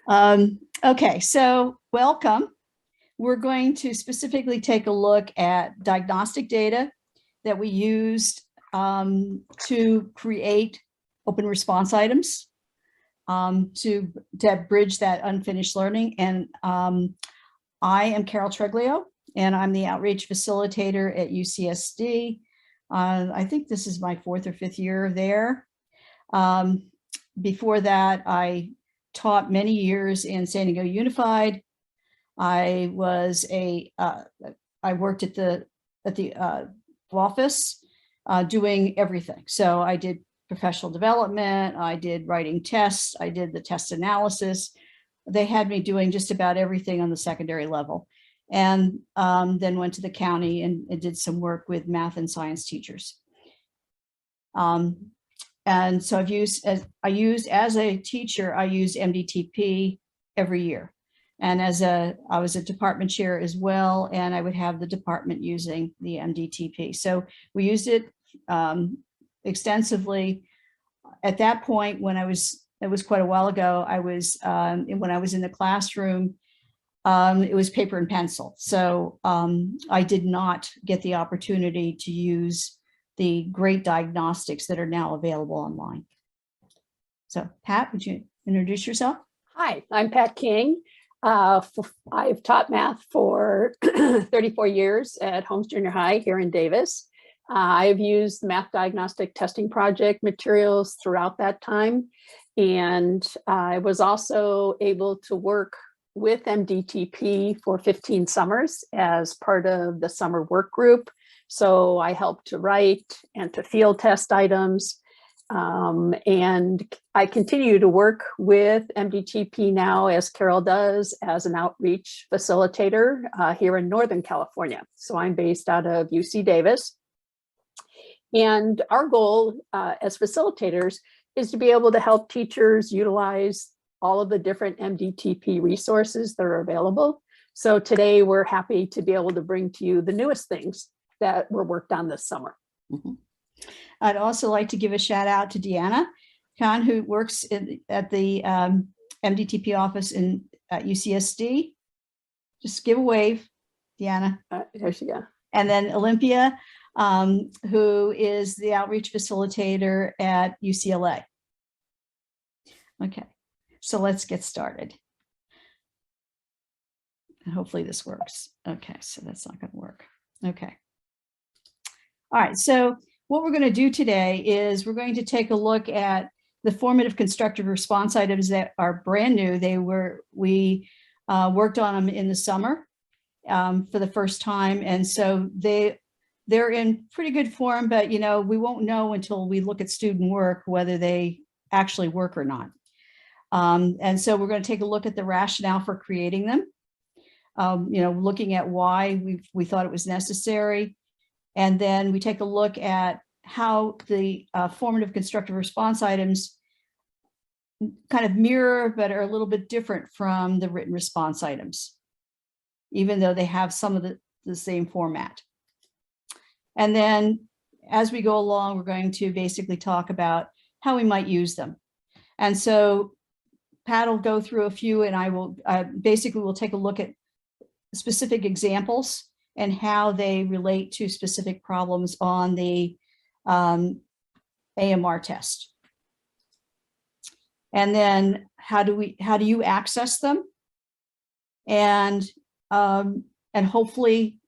Okay, so welcome. We're going to specifically take a look at diagnostic data that we used to create open response items to bridge that unfinished learning. And I am Carol Treglio, and I'm the outreach facilitator at UCSD. I think this is my 4th or 5th year there. Before that, I taught many years in San Diego Unified. I was I worked at the office doing everything. So I did professional development, I did writing tests, I did the test analysis. They had me doing just about everything on the secondary level, and then went to the county and did some work with math and science teachers. And so as a teacher, I used MDTP every year. And I was a department chair as well, and I would have the department using the MDTP. So we used it extensively. At that point, it was quite a while ago, when I was in the classroom, it was paper and pencil. So I did not get the opportunity to use the great diagnostics that are now available online. So Pat, would you introduce yourself? Hi, I'm Pat King. I've taught math for 34 years at Holmes Junior High here in Davis. I've used the Math Diagnostic Testing Project materials throughout that time. And I was also able to work with MDTP for 15 summers as part of the summer work group. So I helped to write and to field test items. And I continue to work with MDTP now, as Carol does, as an outreach facilitator here in Northern California. So I'm based out of UC Davis. And our goal as facilitators is to be able to help teachers utilize all of the different MDTP resources that are available. So today we're happy to be able to bring to you the newest things that were worked on this summer. Mm-hmm. I'd also like to give a shout out to Deanna Khan, who works at the MDTP office at UCSD. Just give a wave, Deanna. There she go. And then Olympia, who is the outreach facilitator at UCLA. Okay, so let's get started. And hopefully this works. Okay, so that's not going to work. Okay. All right, so what we're going to do today is we're going to take a look at the formative constructive response items that are brand new. We worked on them in the summer for the first time, and so they're in pretty good form, but we won't know until we look at student work whether they actually work or not. And so we're going to take a look at the rationale for creating them, looking at why we thought it was necessary. And then we take a look at how the formative constructive response items kind of mirror, but are a little bit different from the written response items, even though they have some of the same format. And then as we go along, we're going to basically talk about how we might use them. And so Pat will go through a few, and I will basically we'll take a look at specific examples and how they relate to specific problems on the AMR test. And then how do you access them? And hopefully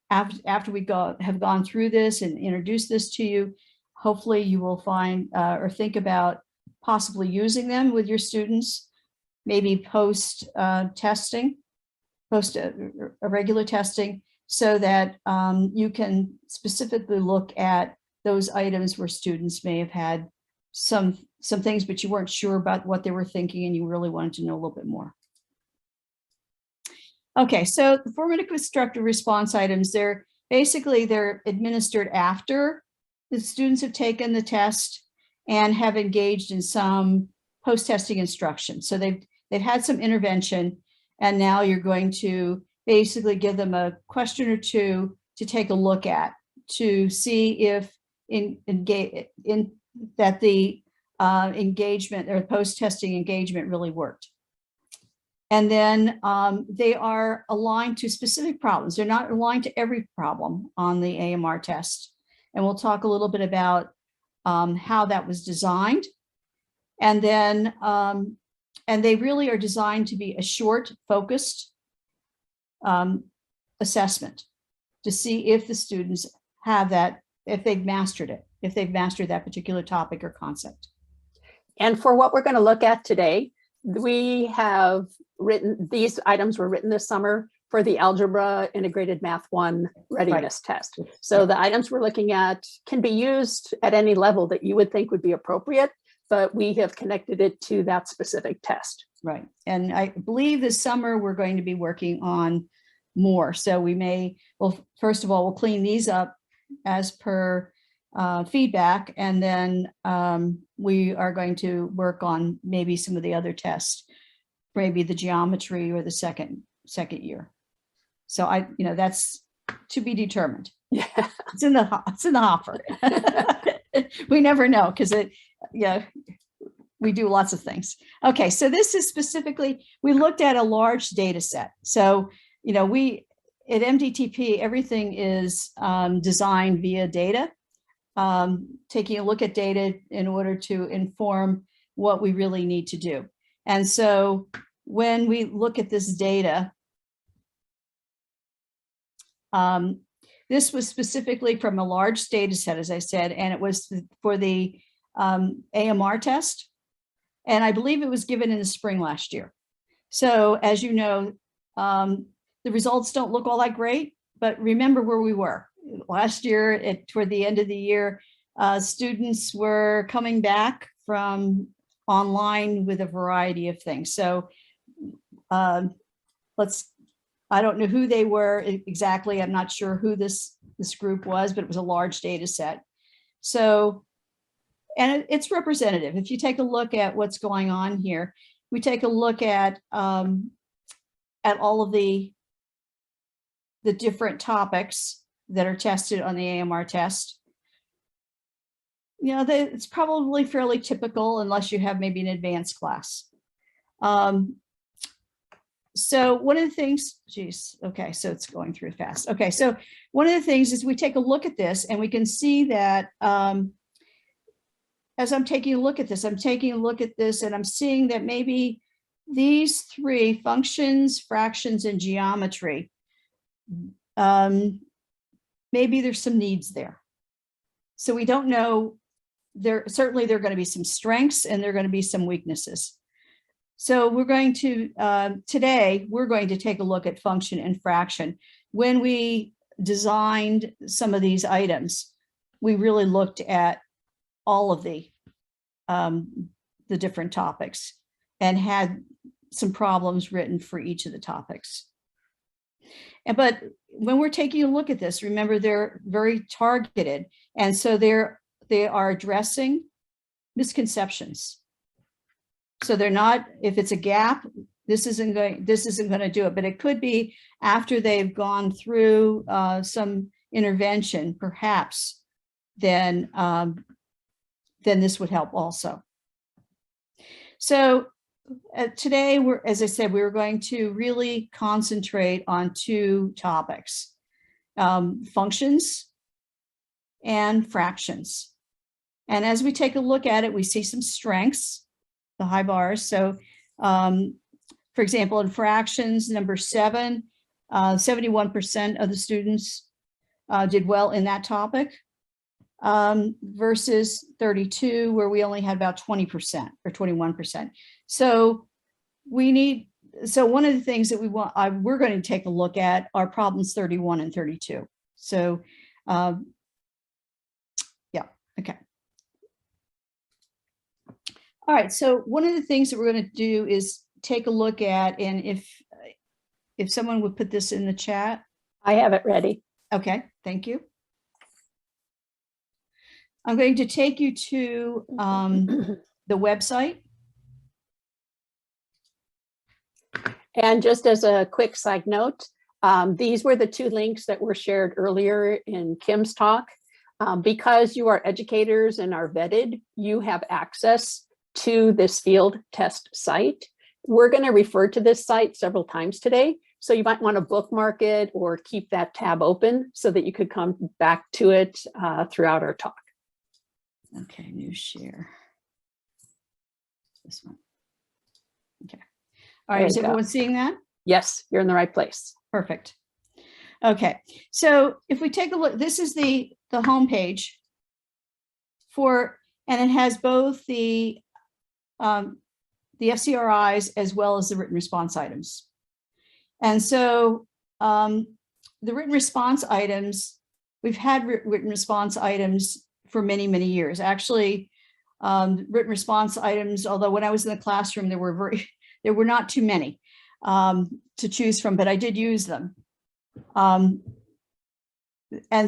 after we have gone through this and introduced this to you, hopefully you will find or think about possibly using them with your students, maybe post testing, post a regular testing, so that you can specifically look at those items where students may have had some things, but you weren't sure about what they were thinking and you really wanted to know a little bit more. Okay, so the formative constructive response items, they're administered after the students have taken the test and have engaged in some post-testing instruction. So they've had some intervention, and now you're going to basically give them a question or two to take a look at, to see if that the engagement or post-testing engagement really worked. And then they are aligned to specific problems. They're not aligned to every problem on the AMR test. And we'll talk a little bit about how that was designed. And then, and they really are designed to be a short, focused assessment to see if the students have that, if they've mastered it, if they've mastered that particular topic or concept. And for what we're going to look at today, we have written, these items were written this summer for the Algebra Integrated Math 1 readiness test. So the items we're looking at can be used at any level that you would think would be appropriate, but we have connected it to that specific test. Right. And I believe this summer we're going to be working on more. So we may, well, first of all, we'll clean these up as per feedback, and then we are going to work on maybe some of the other tests, maybe the geometry or the second year. So that's to be determined. Yeah, it's in the hopper. We never know, because we do lots of things. Okay, so this is specifically, we looked at a large data set. So we at MDTP, everything is designed via data, taking a look at data in order to inform what we really need to do. And so when we look at this data, this was specifically from a large data set, as I said, and it was for the AMR test. And I believe it was given in the spring last year. So as you know, the results don't look all that great, but remember where we were. Last year, toward the end of the year, students were coming back from online with a variety of things. So I don't know who they were exactly. I'm not sure who this group was, but it was a large data set. So, and it's representative. If you take a look at what's going on here, we take a look at all of the different topics that are tested on the AMR test. It's probably fairly typical unless you have maybe an advanced class. So one of the things, okay, so it's going through fast. Okay, so one of the things is we take a look at this and we can see that as I'm taking a look at this, and I'm seeing that maybe these three functions, fractions, and geometry, maybe there's some needs there. So we don't know, certainly there are going to be some strengths and there are going to be some weaknesses. So we're going to, today, we're going to take a look at function and fraction. When we designed some of these items, we really looked at all of the different topics and had some problems written for each of the topics. But when we're taking a look at this, remember they're very targeted. And so they are addressing misconceptions. So they're not, if it's a gap, this isn't going to do it, but it could be after they've gone through some intervention, perhaps, then this would help also. So today, as I said, we were going to really concentrate on two topics, functions and fractions. And as we take a look at it, we see some strengths, the high bars. So for example, in fractions, number 7, 71% of the students did well in that topic, versus 32, where we only had about 20% or 21%. So one of the things that we're going to take a look at are problems 31 and 32. So yeah, okay. All right, so one of the things that we're going to do is take a look at, and if someone would put this in the chat. I have it ready. Okay, thank you. I'm going to take you to the website. And just as a quick side note, these were the two links that were shared earlier in Kim's talk. Because you are educators and are vetted, you have access to this field test site. We're going to refer to this site several times today, so you might want to bookmark it or keep that tab open so that you could come back to it throughout our talk. Okay, new share. This one. Okay. All right, is everyone seeing that? Yes, you're in the right place. Perfect. Okay, so if we take a look, this is the home page and it has both the FCRIs as well as the written response items. And so the written response items, we've had written response items for many, many years. Actually, written response items, although when I was in the classroom, there were not too many to choose from, but I did use them. And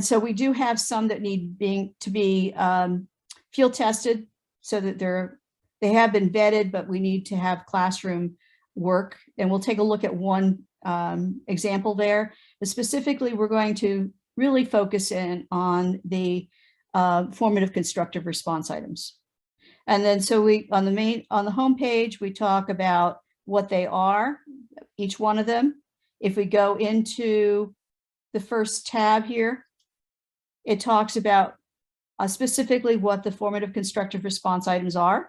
so we do have some that need to be field tested so that they have been vetted, but we need to have classroom work. And we'll take a look at one example there. But specifically, we're going to really focus in on the formative constructive response items. And then so on the home page, we talk about what they are, each one of them. If we go into the first tab here, it talks about specifically what the formative constructive response items are.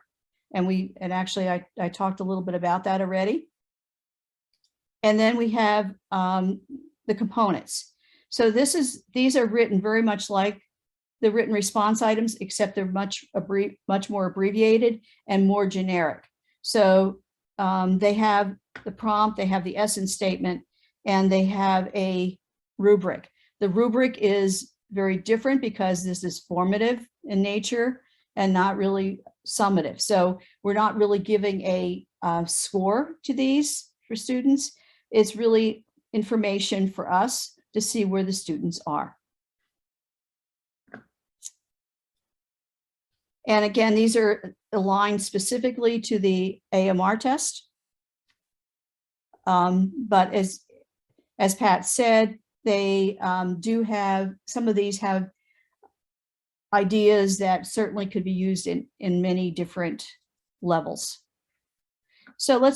And actually I talked a little bit about that already. And then we have the components. So these are written very much like the written response items, except they're much more abbreviated and more generic. So they have the prompt, they have the essence statement, and they have a rubric. The rubric is very different because this is formative in nature and not really summative. So we're not really giving a score to these for students. It's really information for us to see where the students are. And again, these are aligned specifically to the AMR test. But as Pat said, they do have, some of these have ideas that certainly could be used in many different levels. So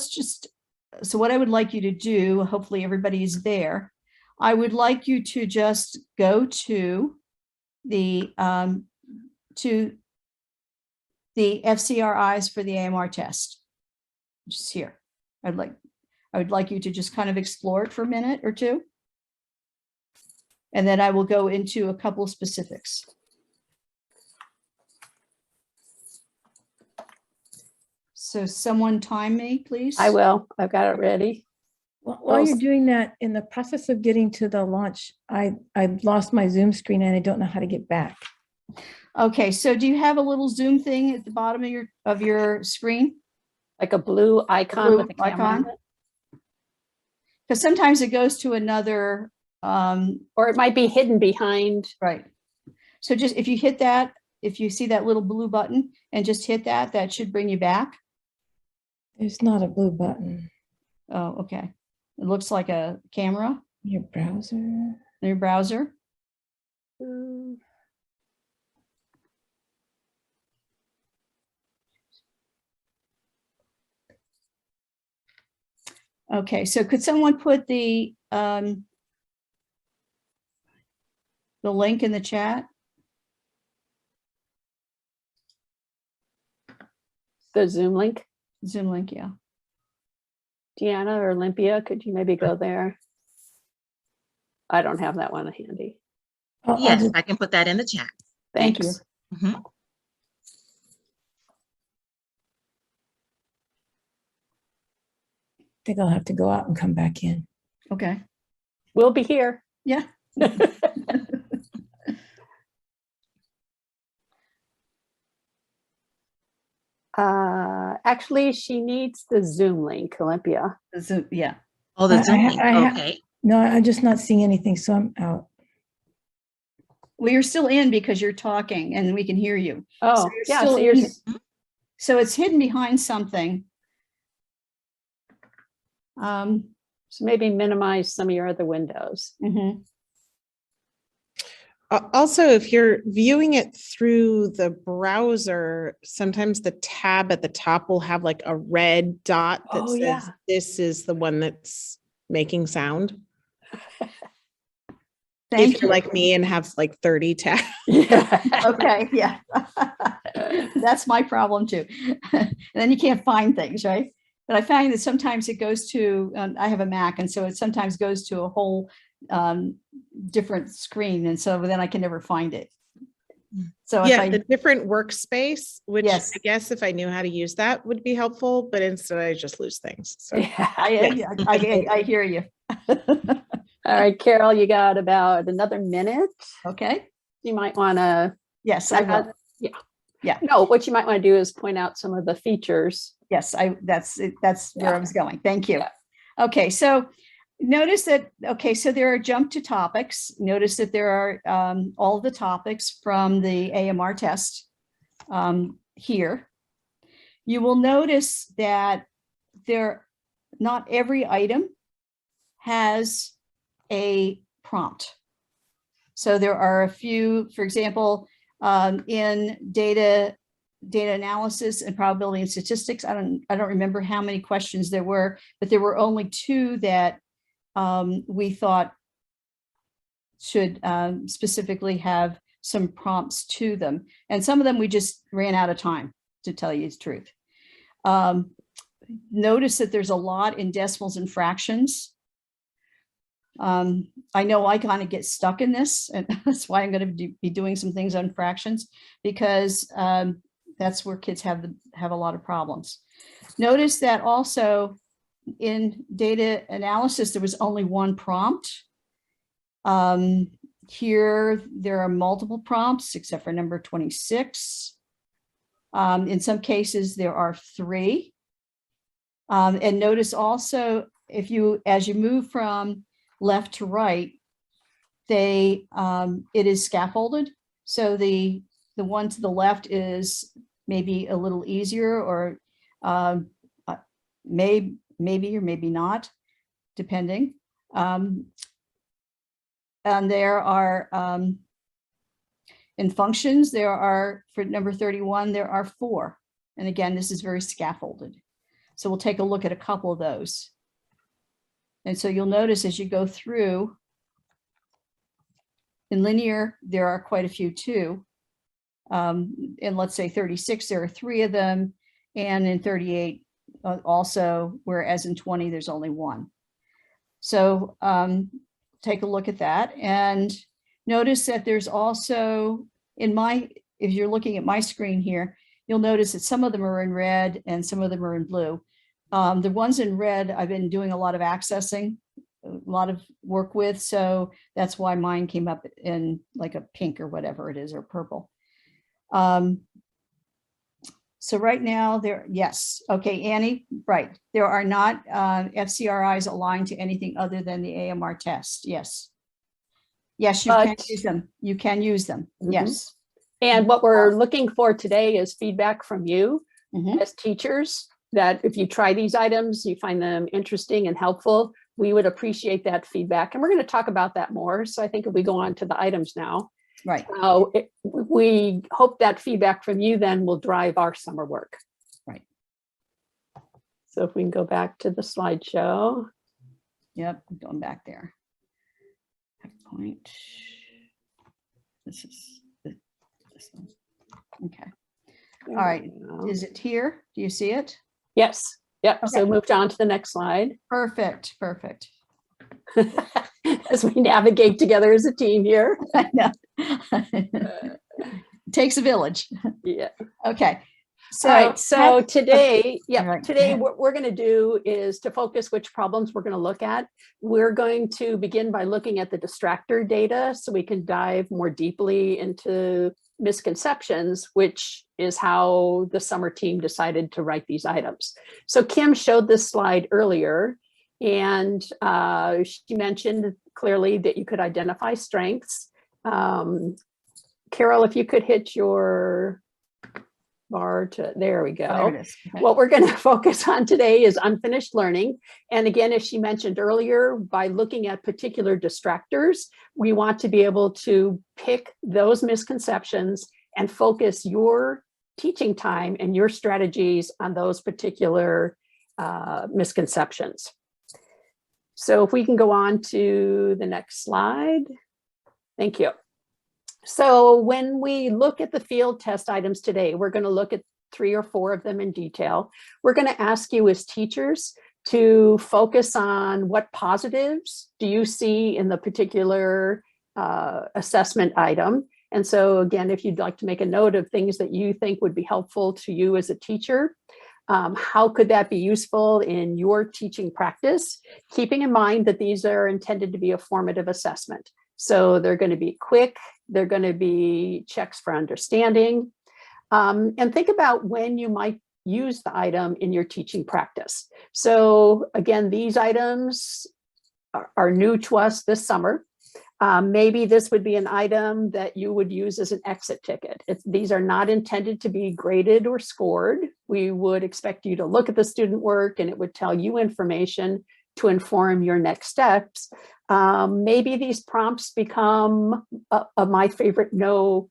so what I would like you to do, hopefully everybody's there, I would like you to just go to the FCRIs for the AMR test, just here. I would like you to just kind of explore it for a minute or two. And then I will go into a couple of specifics. So someone time me, please. I will. I've got it ready. While you're doing that, in the process of getting to the launch, I lost my Zoom screen and I don't know how to get back. Okay, so do you have a little Zoom thing at the bottom of your screen? Like a blue icon with a camera on it? Because sometimes it goes to another. Or it might be hidden behind. Right. So just if you hit that, if you see that little blue button and just hit that, that should bring you back. There's not a blue button. Oh, okay. It looks like a camera. Your browser. Your browser. Okay, so could someone put the link in the chat? The Zoom link? Zoom link, yeah. Deanna or Olympia, could you maybe go there? I don't have that one handy. Yes, I can put that in the chat. Thanks. Thank you. Mm-hmm. I think I'll have to go out and come back in. Okay. We'll be here. Yeah. Actually, she needs the Zoom link, Olympia. Zoom, yeah. Oh, the Zoom link. Okay. No, I'm just not seeing anything, so I'm out. Well, you're still in because you're talking and we can hear you. Oh, so yeah. still So, you're, so it's hidden behind something. so maybe minimize some of your other windows. Mm-hmm. Also, if you're viewing it through the browser, sometimes the tab at the top will have like a red dot that Oh, says yeah. this is the one that's making sound. Thank If you're you. like me and have like 30 tabs. Yeah. Okay, yeah. That's my problem too. And then you can't find things, right? But I find that sometimes it goes to, I have a Mac, and so it sometimes goes to a whole different screen. And so then I can never find it. So if Yeah, I, the different workspace, which Yes. I guess if I knew how to use that would be helpful, but instead I just lose things. So Yeah. I hear you. All right, Carol, you got about another minute. Okay. You might want to. Yes, I will. Yeah. No, what you might want to do is point out some of the features. Yes, that's where Yeah. I was going. Thank you. Yeah. Okay, so notice that, okay, so there are jump to topics. Notice that there are all the topics from the AMR test here. You will notice that not every item has a prompt. So there are a few, for example, in data analysis and probability and statistics. I don't remember how many questions there were, but there were only 2 that we thought should specifically have some prompts to them. And some of them we just ran out of time, to tell you the truth. Notice that there's a lot in decimals and fractions. I know I kind of get stuck in this, and that's why I'm going to be doing some things on fractions, because that's where kids have a lot of problems. Notice that also in data analysis, there was only 1 prompt. Here, there are multiple prompts, except for number 26. In some cases, there are 3. And notice also, as you move from left to right, it is scaffolded. So the one to the left is maybe a little easier, or maybe or maybe not, depending. And there are, in functions, there are, for number 31, there are 4. And again, this is very scaffolded. So we'll take a look at a couple of those. And so you'll notice as you go through, in linear, there are quite a few too. In let's say 36, there are 3 of them. And in 38 also, whereas in 20, there's only 1. So take a look at that, and notice that there's also, if you're looking at my screen here, you'll notice that some of them are in red and some of them are in blue. The ones in red, I've been doing a lot of accessing, a lot of work with, so that's why mine came up in like a pink or whatever it is, or purple. So right now yes. Okay, Annie, right. There are not FCRIs aligned to anything other than the AMR test. Yes. Yes, you can use them. You can use them. Mm-hmm. Yes. And what we're looking for today is feedback from you as teachers, that if you try these items, you find them interesting and helpful, we would appreciate that feedback. And we're going to talk about that more. So I think if we go on to the items now, right. We hope that feedback from you then will drive our summer work. Right. So if we can go back to the slideshow. Yep, I'm going back there. Point. This is this one. Okay. All right. Is it here? Do you see it? Yes. Yep. Okay. So moved on to the next slide. Perfect. Perfect. As we navigate together as a team here. I know. It takes a village. Yeah. Okay. So, all right. So today, right. Today what we're going to do is to focus which problems we're going to look at. We're going to begin by looking at the distractor data so we can dive more deeply into misconceptions, which is how the summer team decided to write these items. So Kim showed this slide earlier, and she mentioned clearly that you could identify strengths. Carol, if you could hit your bar to, there we There go. it is. Okay. What we're going to focus on today is unfinished learning. And again, as she mentioned earlier, by looking at particular distractors, we want to be able to pick those misconceptions and focus your teaching time and your strategies on those particular misconceptions. So if we can go on to the next slide. Thank you. So when we look at the field test items today, we're going to look at 3 or 4 of them in detail. We're going to ask you as teachers to focus on what positives do you see in the particular assessment item. And so again, if you'd like to make a note of things that you think would be helpful to you as a teacher, how could that be useful in your teaching practice? Keeping in mind that these are intended to be a formative assessment. So they're going to be quick, they're going to be checks for understanding. And think about when you might use the item in your teaching practice. So again, these items are new to us this summer. Maybe this would be an item that you would use as an exit ticket. These are not intended to be graded or scored. We would expect you to look at the student work and it would tell you information to inform your next steps. Maybe these prompts become a my favorite no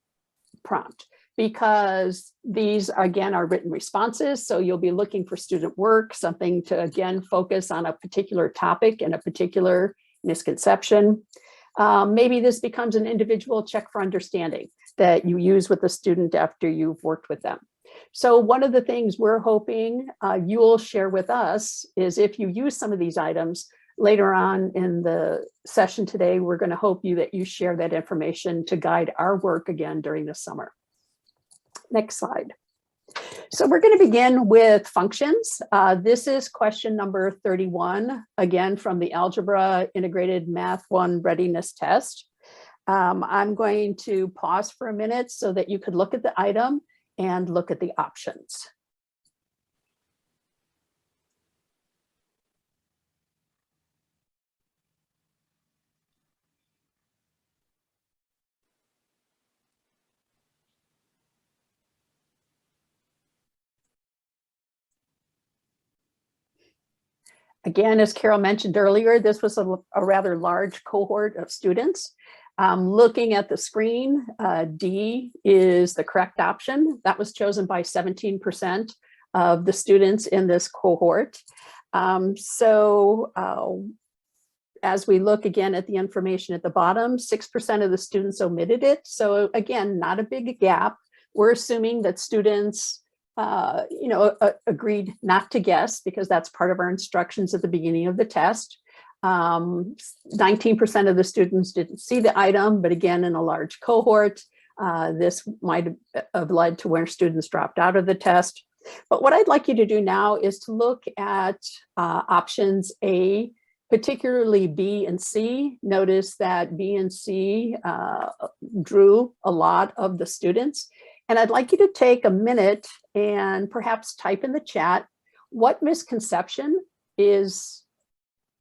prompt, because these again are written responses. So you'll be looking for student work, something to again focus on a particular topic and a particular misconception. Maybe this becomes an individual check for understanding that you use with the student after you've worked with them. So one of the things we're hoping you'll share with us is if you use some of these items later on in the session today, we're going to hope that you share that information to guide our work again during the summer. Next slide. So we're going to begin with functions. This is question number 31, again, from the Algebra Integrated Math 1 Readiness Test. I'm going to pause for a minute so that you could look at the item and look at the options. Again, as Carol mentioned earlier, this was a rather large cohort of students. Looking at the screen, D is the correct option. That was chosen by 17% of the students in this cohort. As we look again at the information at the bottom, 6% of the students omitted it. So again, not a big gap. We're assuming that students agreed not to guess, because that's part of our instructions at the beginning of the test. 19% of the students didn't see the item, but again, in a large cohort, this might have led to where students dropped out of the test. But what I'd like you to do now is to look at options A, particularly B and C. Notice that B and C drew a lot of the students. And I'd like you to take a minute and perhaps type in the chat what misconception is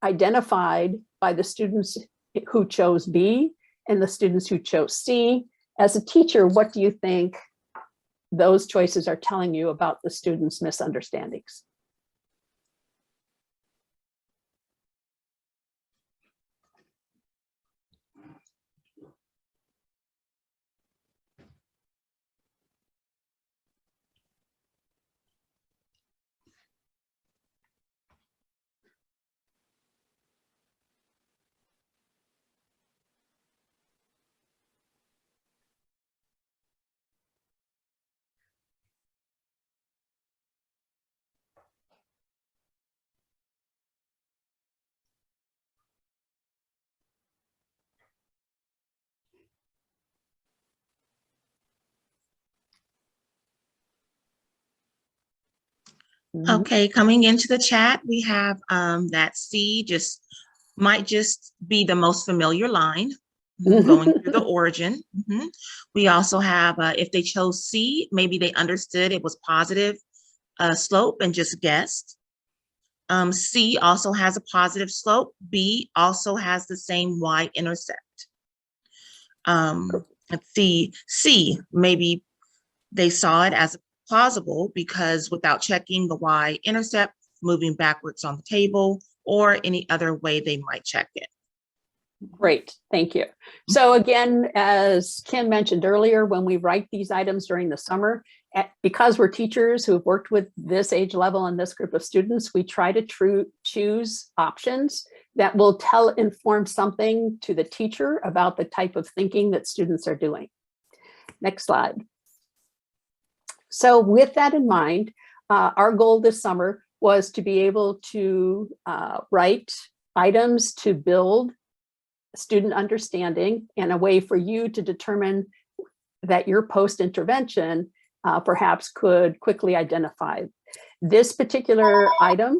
identified by the students who chose B and the students who chose C. As a teacher, what do you think those choices are telling you about the students' misunderstandings? Okay, coming into the chat, we have that C might just be the most familiar line going through the origin. We also have, if they chose C, maybe they understood it was positive slope and just guessed. C also has a positive slope. B also has the same y-intercept. Let's see, C, maybe they saw it as plausible because without checking the y-intercept, moving backwards on the table, or any other way they might check it. Great, thank you. So again, as Kim mentioned earlier, when we write these items during the summer, because we're teachers who have worked with this age level and this group of students, we try to choose options that will inform something to the teacher about the type of thinking that students are doing. Next slide. So with that in mind, our goal this summer was to be able to write items to build student understanding and a way for you to determine that your post-intervention perhaps could quickly identify. This particular item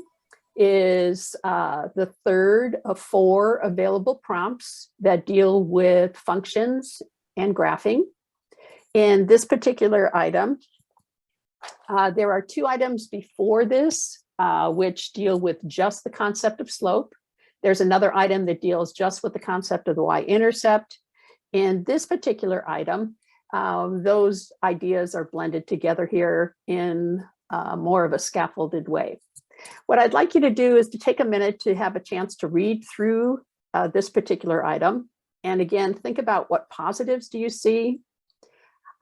is the third of 4 available prompts that deal with functions and graphing. In this particular item, there are 2 items before this which deal with just the concept of slope. There's another item that deals just with the concept of the y-intercept. In this particular item, those ideas are blended together here in more of a scaffolded way. What I'd like you to do is to take a minute to have a chance to read through this particular item. And again, think about what positives do you see?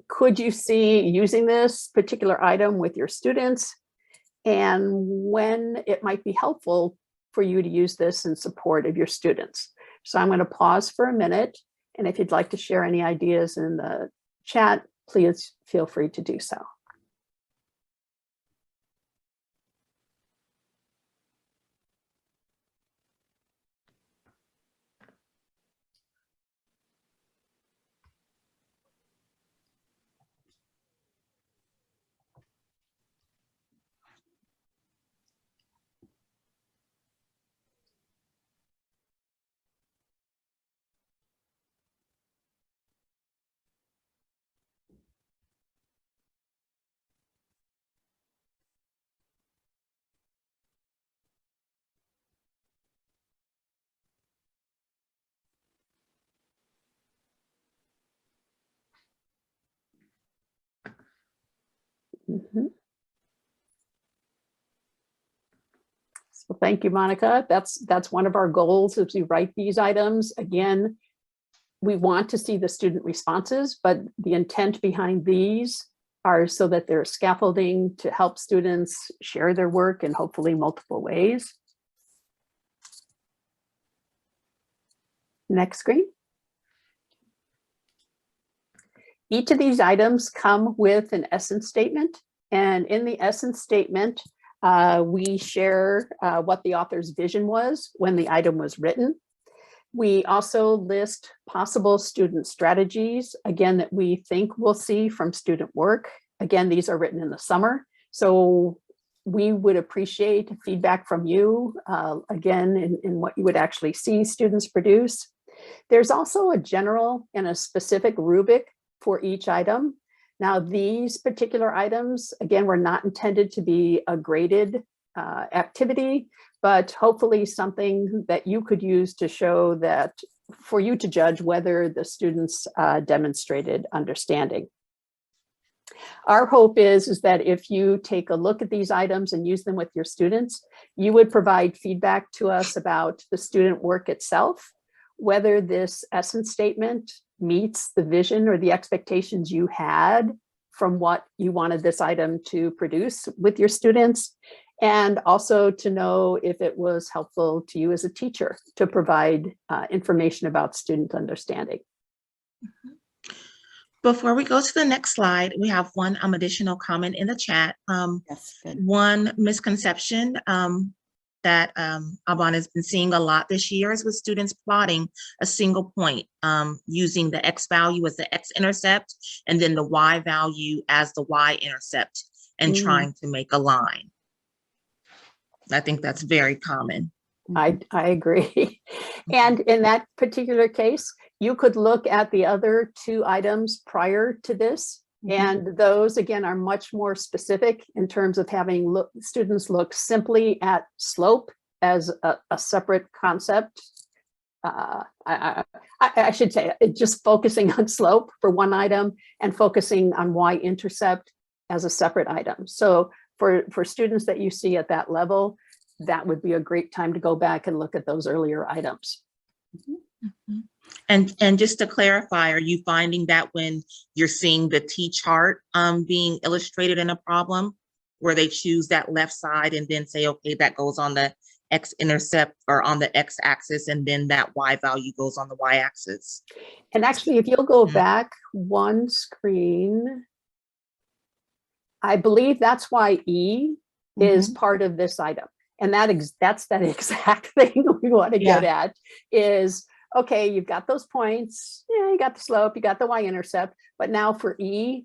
Could you see using this particular item with your students? And when it might be helpful for you to use this in support of your students. So I'm going to pause for a minute. And if you'd like to share any ideas in the chat, please feel free to do so. So thank you, Monica. That's one of our goals as we write these items. Again, we want to see the student responses, but the intent behind these are so that there's scaffolding to help students share their work in hopefully multiple ways. Next screen. Each of these items come with an essence statement, and in the essence statement, we share what the author's vision was when the item was written. We also list possible student strategies, again, that we think we'll see from student work. Again, these are written in the summer, so we would appreciate feedback from you, again, in what you would actually see students produce. There's also a general and a specific rubric for each item. Now, these particular items, again, were not intended to be a graded activity, but hopefully something that you could use to show that, for you to judge whether the students demonstrated understanding. Our hope is that if you take a look at these items and use them with your students, you would provide feedback to us about the student work itself, whether this essence statement meets the vision or the expectations you had from what you wanted this item to produce with your students, and also to know if it was helpful to you as a teacher to provide information about student understanding. Before we go to the next slide, we have one additional comment in the chat. Yes, good. One misconception that Alban has been seeing a lot this year is with students plotting a single point using the X value as the X-intercept and then the Y value as the Y-intercept and trying to make a line. I think that's very common. I agree. And in that particular case, you could look at the other 2 items prior to this. And those, again, are much more specific in terms of having students look simply at slope as a separate concept. I should say, just focusing on slope for one item and focusing on y-intercept as a separate item. So for students that you see at that level, that would be a great time to go back and look at those earlier items. Mhm. And just to clarify, are you finding that when you're seeing the T-chart being illustrated in a problem, where they choose that left side and then say, okay, that goes on the x-intercept or on the x-axis, and then that y value goes on the y-axis? And actually, if you'll go Mhm. back one screen, I believe that's why E is part of this item. And that's that exact thing we want to get at is, okay, you've got those points, yeah, you got the slope, you got the y-intercept, but now for E,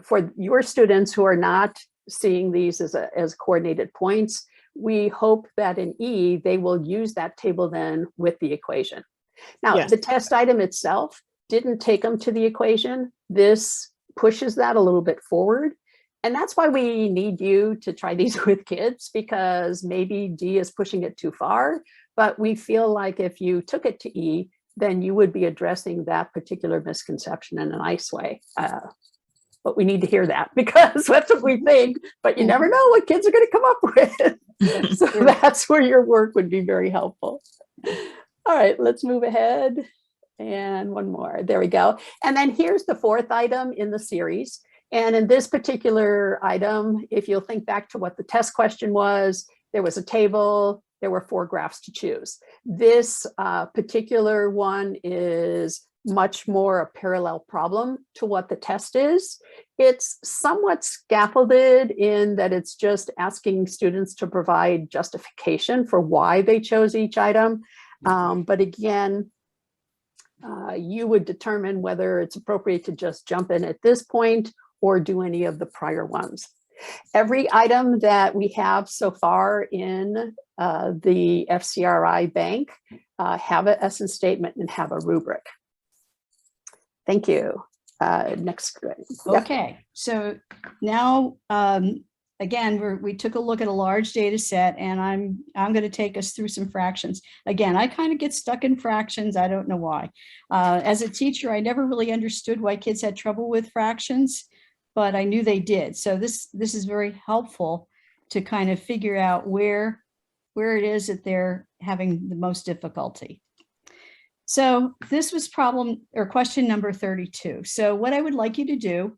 for your students who are not seeing these as coordinated points, we hope that in E, they will use that table then with the equation. Now, Yes. the test item itself didn't take them to the equation. This pushes that a little bit forward. And that's why we need you to try these with kids, because maybe D is pushing it too far, but we feel like if you took it to E, then you would be addressing that particular misconception in a nice way. But we need to hear that, because that's what we think, but you never know what kids are going to come up with. So that's where your work would be very helpful. All right, let's move ahead. And one more, there we go. And then here's the fourth item in the series. And in this particular item, if you'll think back to what the test question was, there was a table, there were 4 graphs to choose. This particular one is much more a parallel problem to what the test is. It's somewhat scaffolded in that it's just asking students to provide justification for why they chose each item. But again, you would determine whether it's appropriate to just jump in at this point or do any of the prior ones. Every item that we have so far in the FCRI bank have an essence statement and have a rubric. Thank you. Next. Okay, so now again, we took a look at a large data set, and I'm going to take us through some fractions. Again, I kind of get stuck in fractions. I don't know why. As a teacher, I never really understood why kids had trouble with fractions, but I knew they did. So this is very helpful to kind of figure out where it is that they're having the most difficulty. So this was problem or question number 32. So what I would like you to do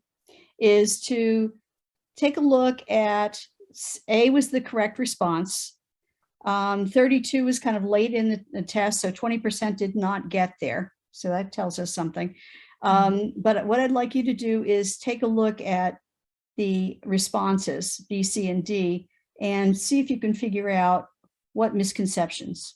is to take a look at A was the correct response. 32 was kind of late in the test, so 20% did not get there. So that tells us something. But what I'd like you to do is take a look at the responses, B, C, and D, and see if you can figure out what misconceptions.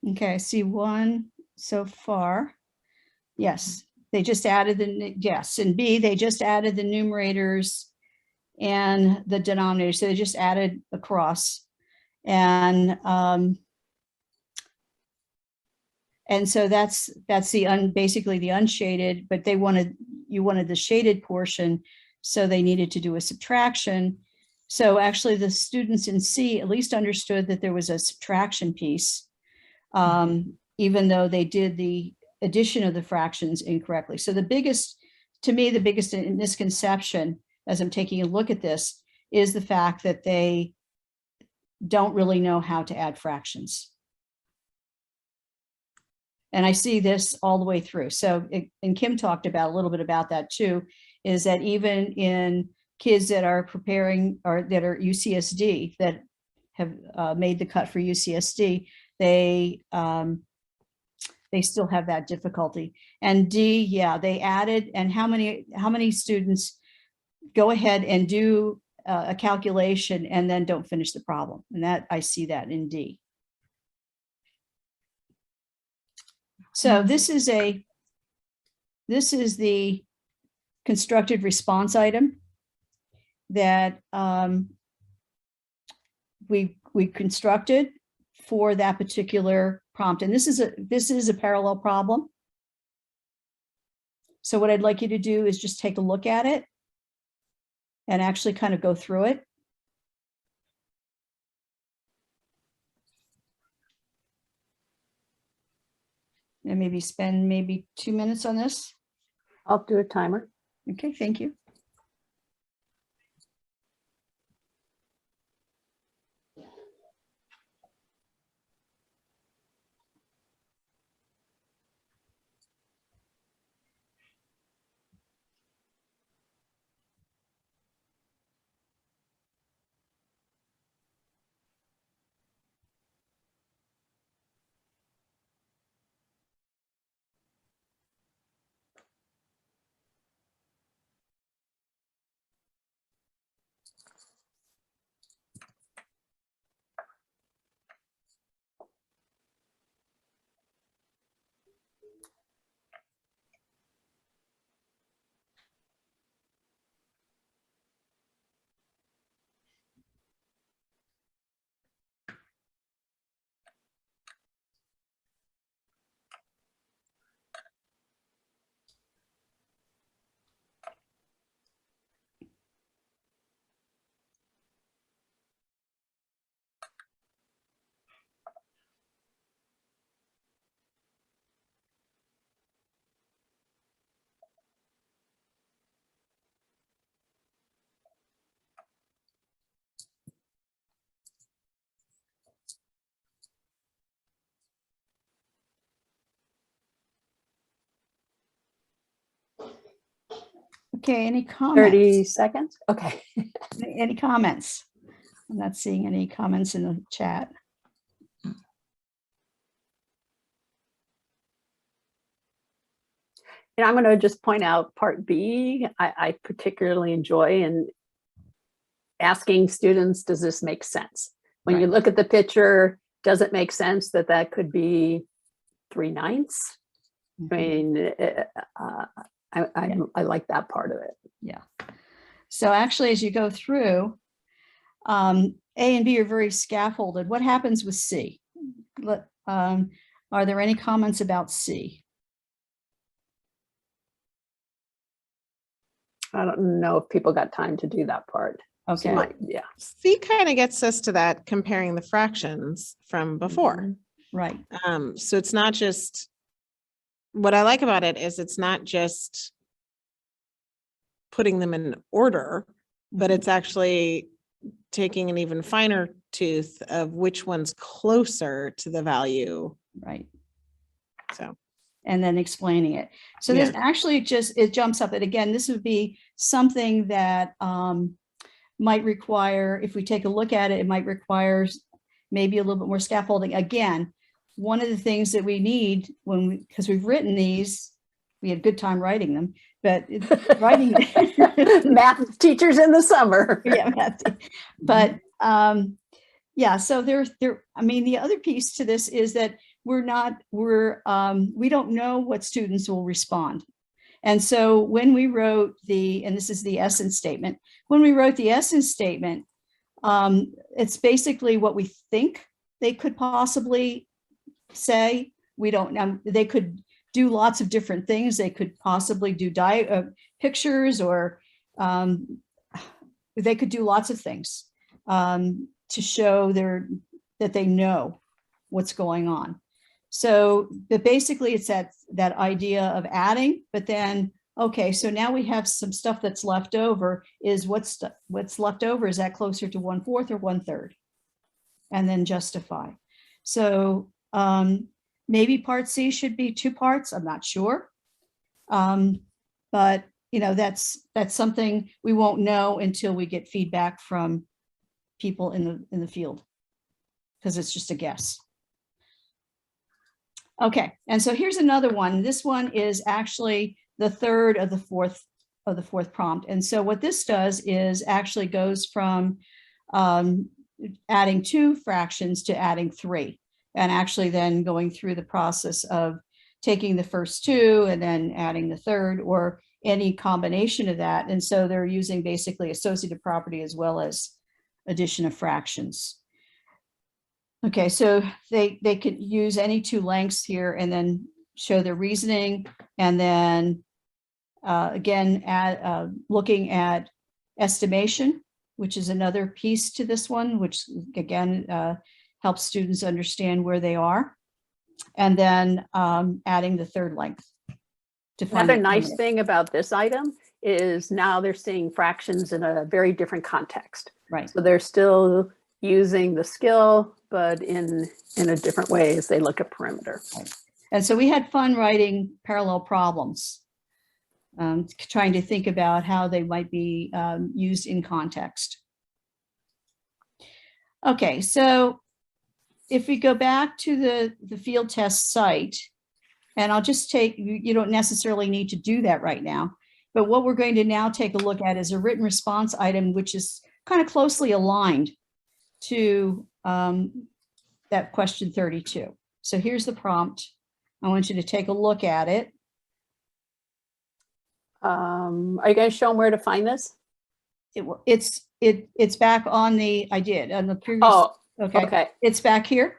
Okay, I see one so far. Yes, they just added the, yes, and B, they just added the numerators and the denominator. So they just added across. And so that's the basically the unshaded, but you wanted the shaded portion, so they needed to do a subtraction. So actually the students in C at least understood that there was a subtraction piece, even though they did the addition of the fractions incorrectly. So to me, the biggest misconception as I'm taking a look at this is the fact that they don't really know how to add fractions. And I see this all the way through. So, and Kim talked about a little bit about that too, is that even in kids that are preparing or that are UCSD, that have made the cut for UCSD, they still have that difficulty. And D, yeah, they added, and how many students go ahead and do a calculation and then don't finish the problem? And that I see that in D. So this is the constructed response item that we constructed for that particular prompt, and this is a parallel problem. So what I'd like you to do is just take a look at it and actually kind of go through it. And maybe spend maybe 2 minutes on this. I'll do a timer. Okay, thank you. Okay, any 30 comments? seconds. Okay. Any comments? I'm not seeing any comments in the chat. And I'm going to just point out part B. I particularly enjoy in asking students, does this make sense? When you Right. look at the picture, does it make sense that that could be 3/9? I mean, I like that part of it. Yeah. So actually, as you go through, A and B are very scaffolded. What happens with C? Are there any comments about C? I don't know if people got time to do that part. So Okay. yeah. C kind of gets us to that comparing the fractions from before. Right. So it's not just, what I like about it is it's not just putting them in order, but it's actually taking an even finer tooth of which one's closer to the value. Right. So, And then explaining it. So this actually just, it jumps up. And again, this would be something that might require, if we take a look at it, it might require maybe a little bit more scaffolding. Again, one of the things that we need when because we've written these, we had a good time writing them, but writing math teachers in the summer. Yeah, math. But yeah, so I mean, the other piece to this is that we don't know what students will respond. And so when we wrote and this is the essence statement, when we wrote the essence statement, it's basically what we think they could possibly say. We don't know. They could do lots of different things. They could possibly do pictures, or they could do lots of things to show that they know what's going on. So, but basically it's that idea of adding, but then, okay, so now we have some stuff that's left over. Is what's left over, is that closer to 1/4 or 1/3? And then justify. So maybe part C should be 2 parts. I'm not sure. But you know, that's something we won't know until we get feedback from people in the field, because it's just a guess. Okay, and so here's another one. This one is actually the third of the fourth prompt. And so what this does is actually goes from adding 2 fractions to adding 3, and actually then going through the process of taking the first 2 and then adding the third, or any combination of that. And so they're using basically associative property as well as addition of fractions. Okay, so they could use any two lengths here and then show their reasoning, and then again, looking at estimation, which is another piece to this one, which again helps students understand where they are, and then adding the third length. To find Another it nice permanent. thing about this item is now they're seeing fractions in a very different context. Right. So they're still using the skill, but in a different way as they look at perimeter. And so we had fun writing parallel problems, trying to think about how they might be used in context. Okay, so if we go back to the field test site, and I'll just take, you don't necessarily need to do that right now, but what we're going to now take a look at is a written response item, which is kind of closely aligned to that question 32. So here's the prompt. I want you to take a look at it. Are you going to show them where to find this? It's back on the, I did, on the previous, Oh, okay. okay. It's back here?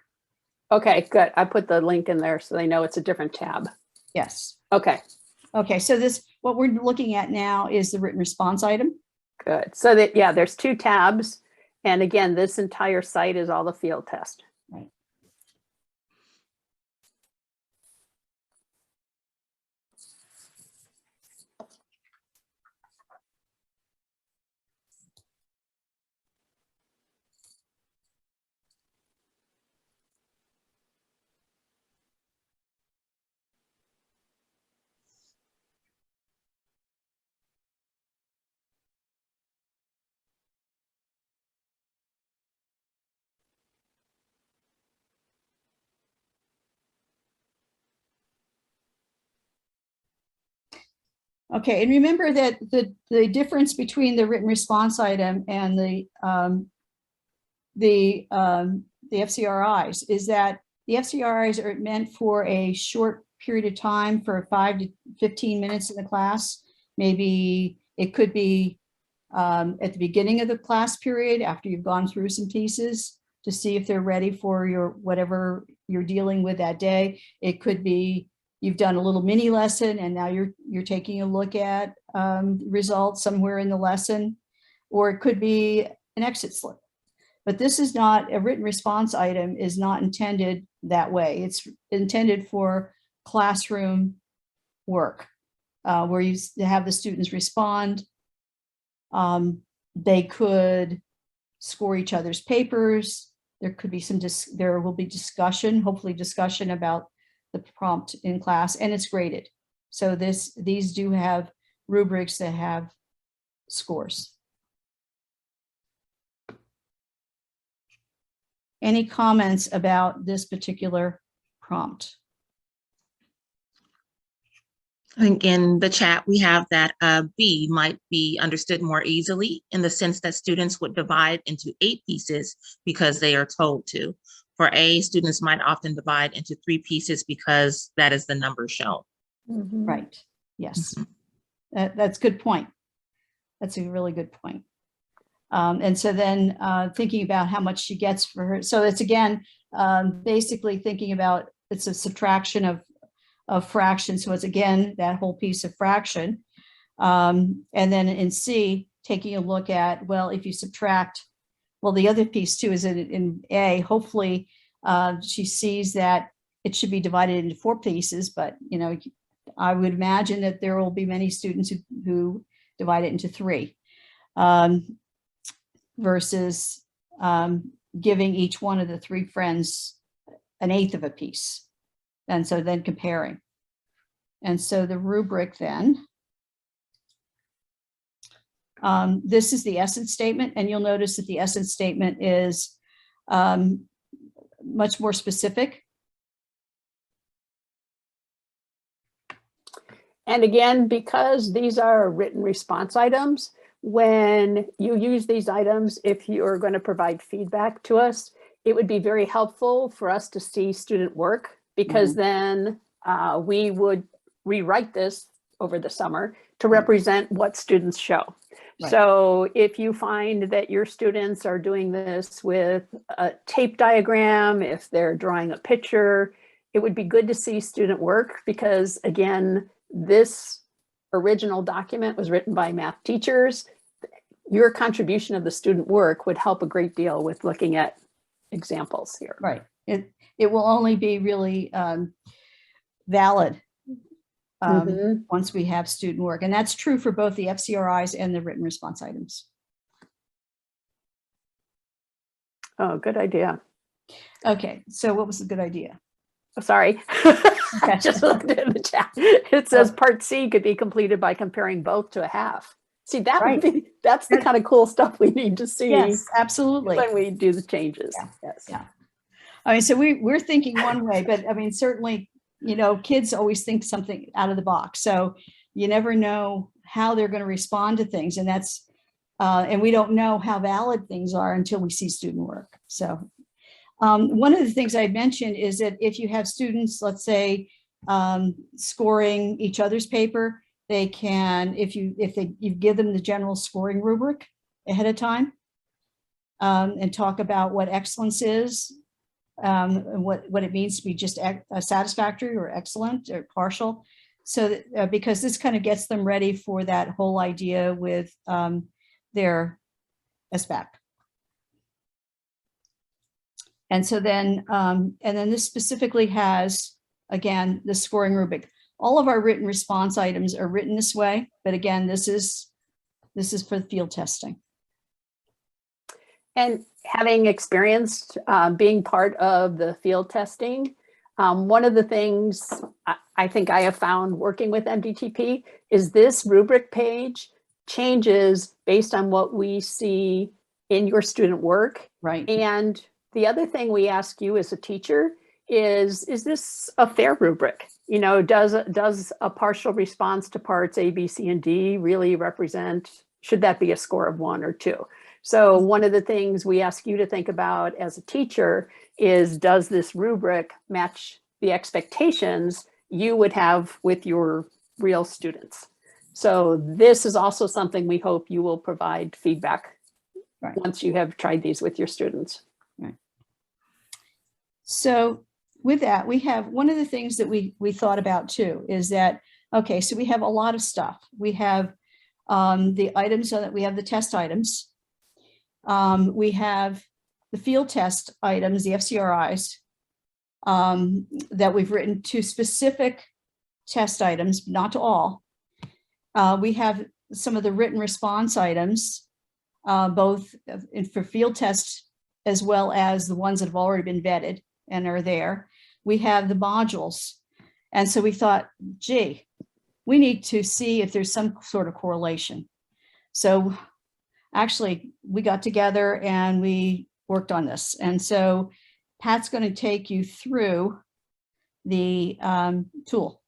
Okay, good. I put the link in there so they know it's a different tab. Yes. Okay, Okay, so this, what we're looking at now is the written response item. good. So that, yeah, there's two tabs. And again, this entire site is all the field test. Right. Okay, and remember that the difference between the written response item and the FCRIs is that the FCRIs are meant for a short period of time, for 5 to 15 minutes in the class. Maybe it could be at the beginning of the class period after you've gone through some pieces to see if they're ready for your whatever you're dealing with that day. It could be you've done a little mini lesson and now you're taking a look at results somewhere in the lesson, or it could be an exit slip. But this is not, a written response item is not intended that way. It's intended for classroom work where you have the students respond. They could score each other's papers. There could be there will be discussion, hopefully discussion about the prompt in class, and it's graded. So these do have rubrics that have scores. Any comments about this particular prompt? I think in the chat, we have that B might be understood more easily in the sense that students would divide into 8 pieces because they are told to. For A, students might often divide into 3 pieces because that is the number shown. Mm-hmm. Right, yes. That's a good point. That's a really good point. And so then thinking about how much she gets for her. So it's again, basically thinking about, it's a subtraction of fractions. So it's again, that whole piece of fraction. And then in C, taking a look at, well, if you subtract, well, the other piece too is in A, hopefully she sees that it should be divided into 4 pieces, but you know, I would imagine that there will be many students who divide it into 3. Versus giving each one of the 3 friends 1/8 of a piece. And so then comparing. And so the rubric then, this is the essence statement, and you'll notice that the essence statement is much more specific. And again, because these are written response items, when you use these items, if you're going to provide feedback to us, it would be very helpful for us to see student work, because then we would rewrite this over the summer to represent what students show. Right. So if you find that your students are doing this with a tape diagram, if they're drawing a picture, it would be good to see student work because again, this original document was written by math teachers. Your contribution of the student work would help a great deal with looking at examples here. Right. It will only be really valid Mhm. once we have student work. And that's true for both the FCRIs and the written response items. Oh, good idea. Okay, so what was the good idea? Oh, sorry. I just looked at the chat. It says part C could be completed by comparing both to a half. See, that would be, that's the kind of cool stuff we need to see Yes, absolutely. when we do the changes. Yeah. Yes. Yeah. I mean, so we're thinking one way, but I mean, certainly, you know, kids always think something out of the box. So you never know how they're going to respond to things. And that's, and we don't know how valid things are until we see student work. So one of the things I mentioned is that if you have students, let's say, scoring each other's paper, they can, if you give them the general scoring rubric ahead of time, and talk about what excellence is, and what it means to be just satisfactory or excellent or partial. So that, because this kind of gets them ready for that whole idea with their SBAC. And so then, and then this specifically has, again, the scoring rubric. All of our written response items are written this way, but again, this is for field testing. And having experienced being part of the field testing, one of the things I think I have found working with MDTP is this rubric page changes based on what we see in your student work. Right. And the other thing we ask you as a teacher is this a fair rubric? You know, does a partial response to parts A, B, C, and D really represent, should that be a score of 1 or 2? So one of the things we ask you to think about as a teacher is, does this rubric match the expectations you would have with your real students? So this is also something we hope you will provide feedback once you have tried these with your students. Right. So with that, we have one of the things that we thought about too, is that, okay, so we have a lot of stuff. We have the items, so that we have the test items. We have the field test items, the FCRIs, that we've written to specific test items, not to all. We have some of the written response items, both for field tests as well as the ones that have already been vetted and are there. We have the modules. And so we thought, gee, we need to see if there's some sort of correlation. So actually, we got together and we worked on this. And so Pat's going to take you through the tool.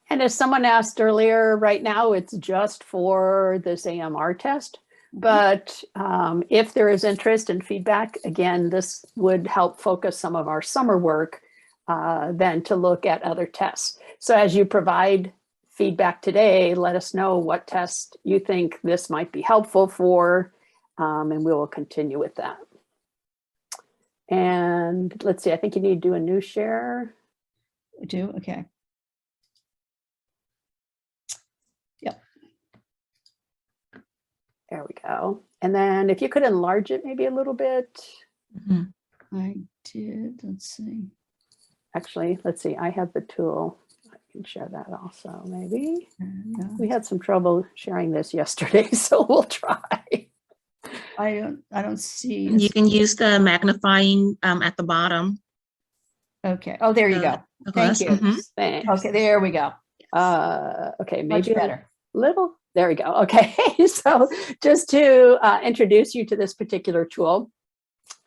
And as someone asked earlier, right now it's just for this AMR test. But if there is interest and feedback, again, this would help focus some of our summer work then to look at other tests. So as you provide feedback today, let us know what test you think this might be helpful for, and we will continue with that. And let's see, I think you need to do a new share. We do? Okay. Yep. There we go. And then if you could enlarge it maybe a little bit. I did, let's see. Actually, let's see, I have the tool. I can share that also, maybe. We had some trouble sharing this yesterday, so we'll try. I don't see. You can use the magnifying at the bottom. Okay. Oh, there you go. Thank you. Thanks. Okay, there we go. Okay, Much maybe better. Little. There we go. Okay, so just to introduce you to this particular tool,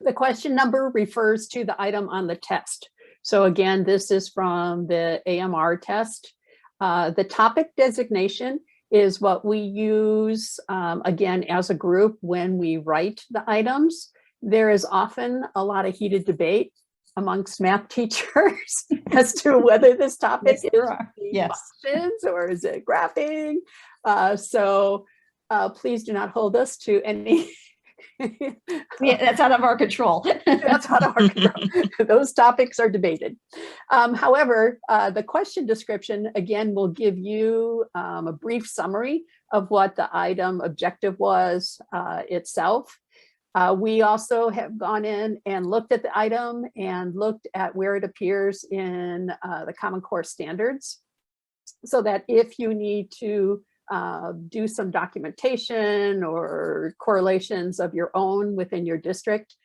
the question number refers to the item on the test. So again, this is from the AMR test. The topic designation is what we use, again, as a group when we write the items. There is often a lot of heated debate amongst math teachers as to whether this topic Yes, there is are. being Yes. functions or is it graphing. So please do not hold us to any. Yeah, that's out of our control. That's out of our control. Those topics are debated. However, the question description, again, will give you a brief summary of what the item objective was itself. We also have gone in and looked at the item and looked at where it appears in the Common Core standards, so that if you need to do some documentation or correlations of your own within your district,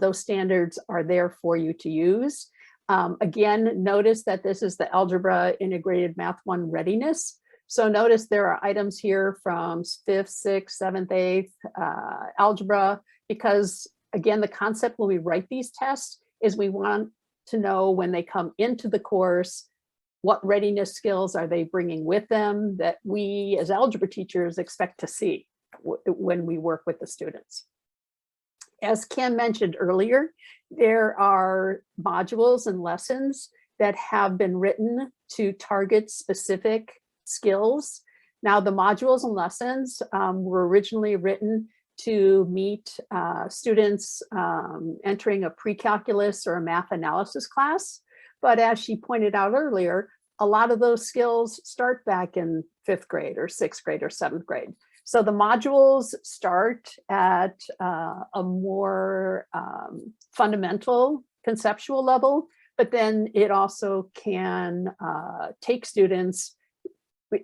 those standards are there for you to use. Again, notice that this is the Algebra Integrated Math 1 Readiness. So notice there are items here from 5th, 6th, 7th, 8th algebra, because again, the concept when we write these tests is we want to know when they come into the course, what readiness skills are they bringing with them that we as algebra teachers expect to see when we work with the students. As Kim mentioned earlier, there are modules and lessons that have been written to target specific skills. Now, the modules and lessons were originally written to meet students entering a pre-calculus or a math analysis class. But as she pointed out earlier, a lot of those skills start back in 5th grade or 6th grade or 7th grade. So the modules start at a more fundamental conceptual level, but then it also can take students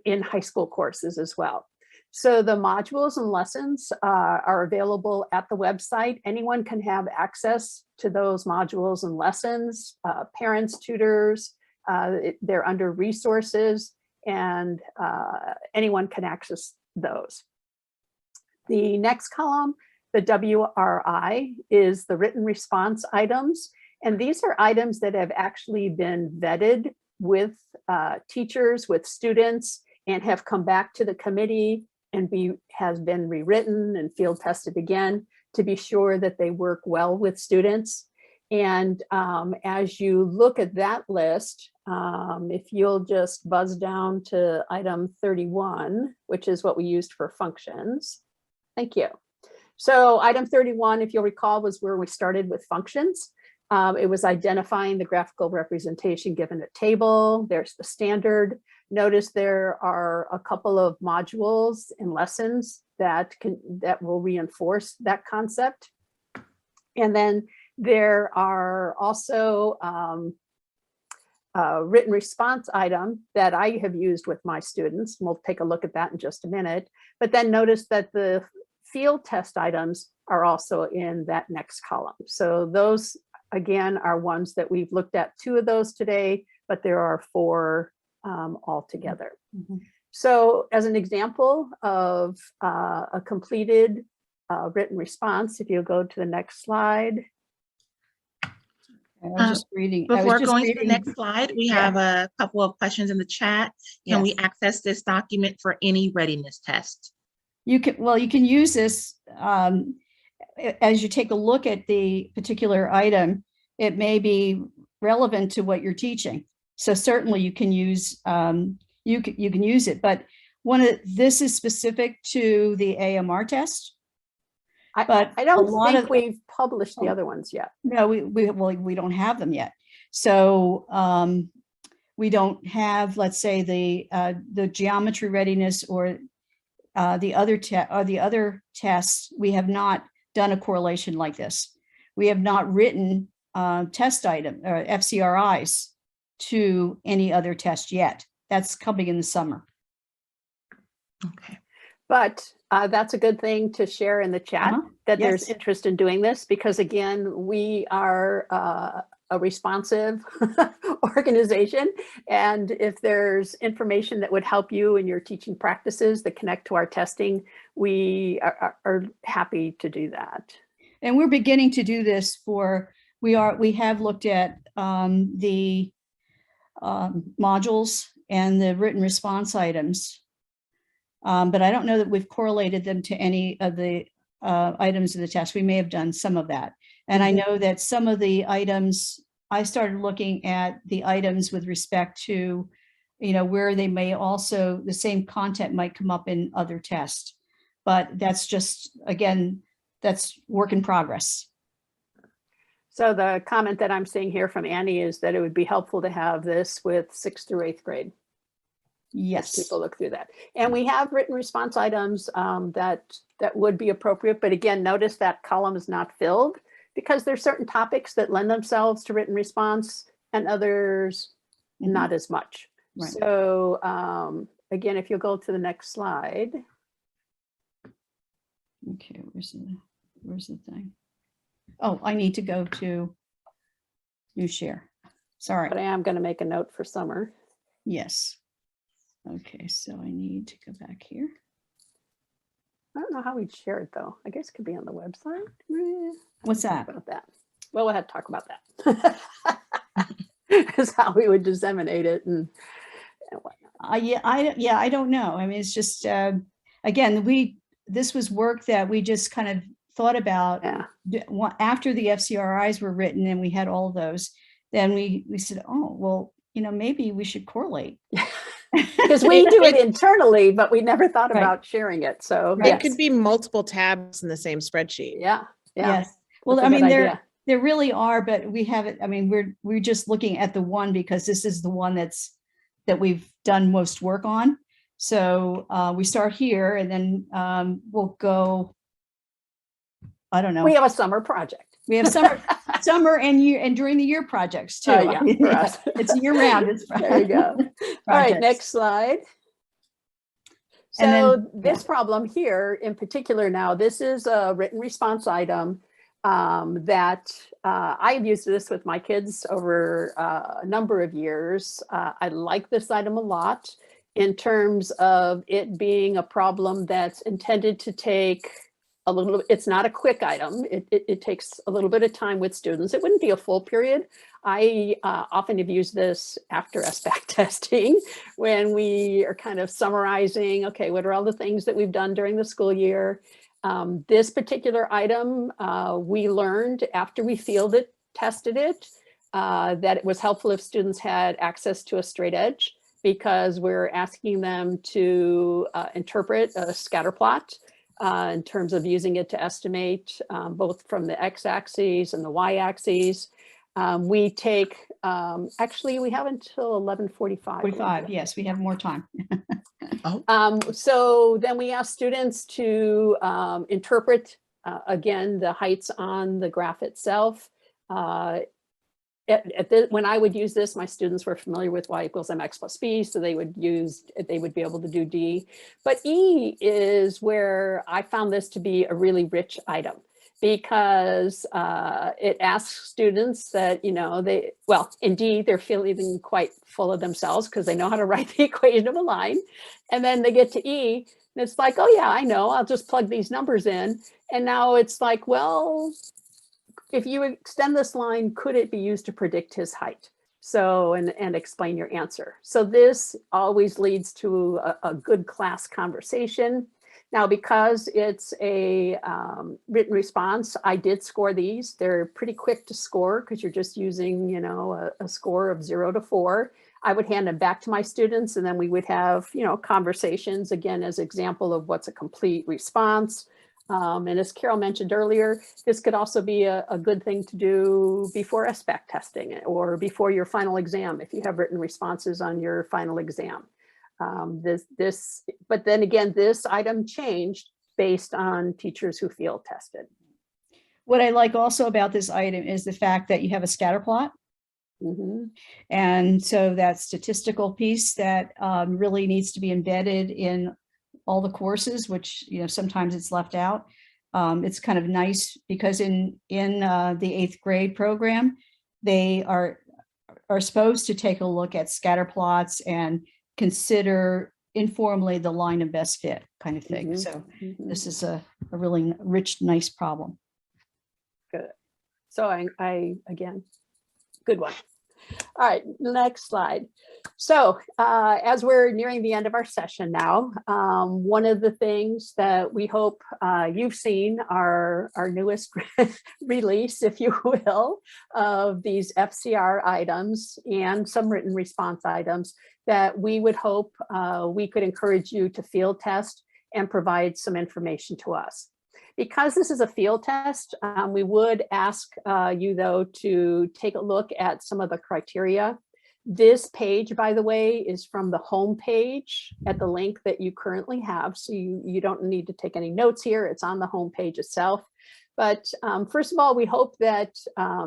in high school courses as well. So the modules and lessons are available at the website. Anyone can have access to those modules and lessons, parents, tutors, they're under resources, and anyone can access those. The next column, the WRI, is the written response items. And these are items that have actually been vetted with teachers, with students, and have come back to the committee and has been rewritten and field tested again to be sure that they work well with students. And as you look at that list, if you'll just buzz down to item 31, which is what we used for functions. Thank you. So item 31, if you'll recall, was where we started with functions. It was identifying the graphical representation given a table. There's the standard. Notice there are a couple of modules and lessons that will reinforce that concept. And then there are also a written response item that I have used with my students. We'll take a look at that in just a minute. But then notice that the field test items are also in that next column. So those, again, are ones that we've looked at 2 of those today, but there are 4 altogether. Mhm. So as an example of a completed written response, if you go to the next slide. I was just reading. I was Before just going to the reading- next slide, we have a couple of questions in the chat. Can we Yes. access this document for any readiness test? You can use this as you take a look at the particular item. It may be relevant to what you're teaching. So certainly you can use you can use it. But this is specific to the AMR test. But I don't a lot think of- we've published the other ones yet. No, we don't have them yet. So we don't have, let's say, the geometry readiness or the other tests. We have not done a correlation like this. We have not written test item or FCRIs to any other test yet. That's coming in the summer. Okay. But that's a good thing to share in the chat, that there's Yes. interest in doing this, because again, we are a responsive organization. And if there's information that would help you in your teaching practices that connect to our testing, we are happy to do that. And we're beginning to do this we have looked at the modules and the written response items. But I don't know that we've correlated them to any of the items of the test. We may have done some of that. And I know that some of the items I started looking at the items with respect to, where they may also, the same content might come up in other tests. But that's just, again, that's work in progress. So the comment that I'm seeing here from Annie is that it would be helpful to have this with 6th through 8th grade. Yes. People look through that. And we have written response items that would be appropriate. But again, notice that column is not filled because there's certain topics that lend themselves to written response and others not as much. Right. So again, if you'll go to the next slide. Okay, where's the thing? Oh, I need to go to new share. Sorry. But I am going to make a note for summer. Yes. Okay, so I need to go back here. I don't know how we'd share it though. I guess it could be on the website. What's that? About that. Well, we'll have to talk about that. Is how we would disseminate it and whatnot. Yeah, I don't know. I mean, it's just again, this was work that we just kind of thought about. Yeah. After the FCRIs were written and we had all those, then we said, oh, well, maybe we should correlate. Because we do it internally, but we never thought Right. about sharing it. So Right. It could be multiple tabs in the same spreadsheet. yeah. Yes. Well, That's a I mean, good there idea. there really are, but we have it. I mean, we're just looking at the one because this is the one that we've done most work on. So we start here and then we'll go. I don't know. We have a summer project. We have summer and during the year projects too. Oh, yeah, for us. It's year round. It's There you go. All right, projects. next slide. And then- So this problem here in particular now, this is a written response item that I've used this with my kids over a number of years. I like this item a lot in terms of it being a problem that's intended to take a little, it's not a quick item. It takes a little bit of time with students. It wouldn't be a full period. I often have used this after SBAC testing when we are kind of summarizing, okay, what are all the things that we've done during the school year? This particular item, we learned after we field tested it, that it was helpful if students had access to a straight edge because we're asking them to interpret a scatter plot in terms of using it to estimate both from the x-axis and the y-axis. We take, actually we have until 11:45. 45. Yes, we have more time. So then we ask students to interpret, again, the heights on the graph itself. When I would use this, my students were familiar with y equals mx plus b, so they would be able to do D. But E is where I found this to be a really rich item because it asks students that, in D, they're feeling quite full of themselves because they know how to write the equation of a line. And then they get to E, and it's like, oh yeah, I know, I'll just plug these numbers in. And now it's like, well, if you extend this line, could it be used to predict his height? So, and explain your answer. So this always leads to a good class conversation. Now, because it's a written response, I did score these. They're pretty quick to score because you're just using, a score of 0 to 4. I would hand them back to my students and then we would have, conversations again as example of what's a complete response. And as Carol mentioned earlier, this could also be a good thing to do before SBAC testing or before your final exam if you have written responses on your final exam. But then again, this item changed based on teachers who field tested. What I like also about this item is the fact that you have a scatter plot. Mm-hmm. And so that statistical piece that really needs to be embedded in all the courses, which, sometimes it's left out. It's kind of nice because in the 8th grade program, they are supposed to take a look at scatter plots and consider informally the line of best fit kind of thing. Mm-hmm. So Mm-hmm. this is a really rich, nice problem. Good. So I again, good one. All right, next slide. So as we're nearing the end of our session now, one of the things that we hope you've seen our newest release, if you will, of these FCR items and some written response items that we would hope we could encourage you to field test and provide some information to us. Because this is a field test, we would ask you though to take a look at some of the criteria. This page, by the way, is from the home page at the link that you currently have. So you don't need to take any notes here. It's on the home page itself. But first of all, we hope that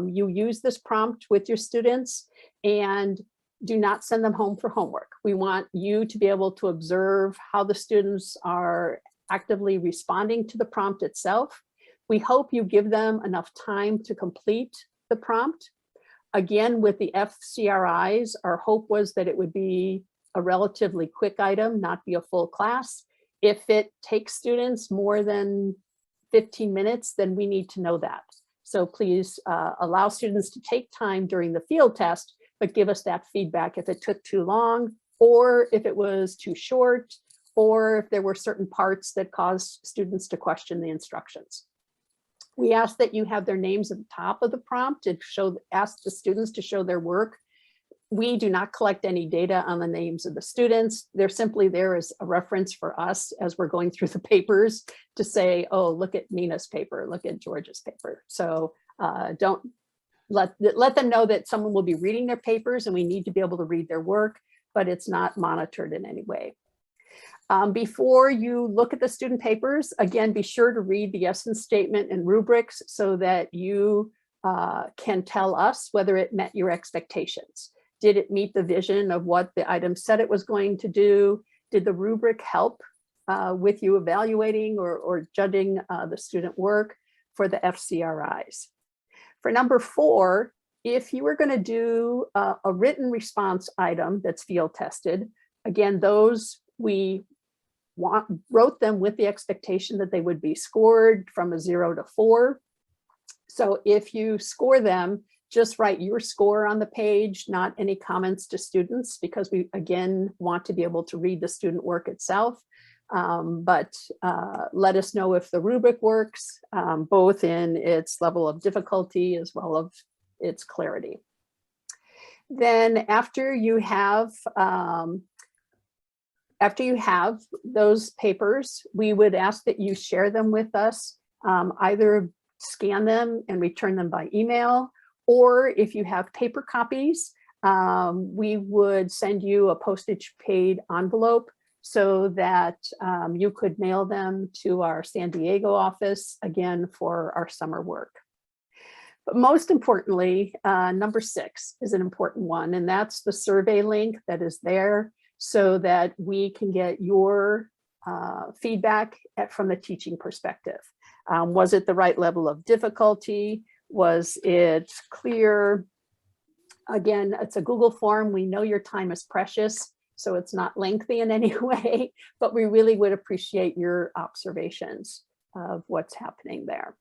you use this prompt with your students and do not send them home for homework. We want you to be able to observe how the students are actively responding to the prompt itself. We hope you give them enough time to complete the prompt. Again, with the FCRIs, our hope was that it would be a relatively quick item, not be a full class. If it takes students more than 15 minutes, then we need to know that. So please allow students to take time during the field test, but give us that feedback if it took too long, or if it was too short, or if there were certain parts that caused students to question the instructions. We ask that you have their names at the top of the prompt and ask the students to show their work. We do not collect any data on the names of the students. They're simply there as a reference for us as we're going through the papers to say, oh, look at Nina's paper, look at George's paper. So don't let them know that someone will be reading their papers and we need to be able to read their work, but it's not monitored in any way. Before you look at the student papers, again, be sure to read the essence statement and rubrics so that you can tell us whether it met your expectations. Did it meet the vision of what the item said it was going to do? Did the rubric help with you evaluating or judging the student work for the FCRIs? For number 4, if you were going to do a written response item that's field tested, again, those we wrote them with the expectation that they would be scored from a 0 to 4. So if you score them, just write your score on the page, not any comments to students, because we, again, want to be able to read the student work itself. But let us know if the rubric works, both in its level of difficulty as well as its clarity. Then after you have those papers, we would ask that you share them with us, either scan them and return them by email, or if you have paper copies, we would send you a postage paid envelope so that you could mail them to our San Diego office, again, for our summer work. But most importantly, number 6 is an important one, and that's the survey link that is there so that we can get your feedback from the teaching perspective. Was it the right level of difficulty? Was it clear? Again, it's a Google form. We know your time is precious, so it's not lengthy in any way, but we really would appreciate your observations of what's happening there.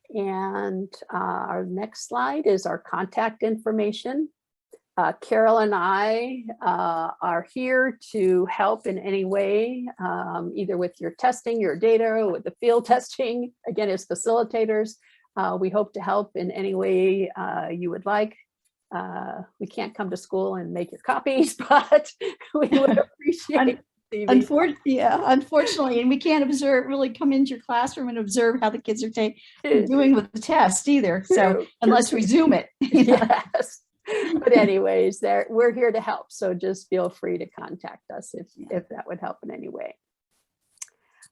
And our next slide is our contact information. Carol and I are here to help in any way, either with your testing, your data, or with the field testing, again, as facilitators. We hope to help in any way you would like. We can't come to school and make your copies, but we would appreciate Unfortunately, and we can't really come into your classroom and observe how the kids are doing with the test either. So unless we Zoom it. Yes. But anyways, we're here to help. So just feel free to contact us if that would help in any way.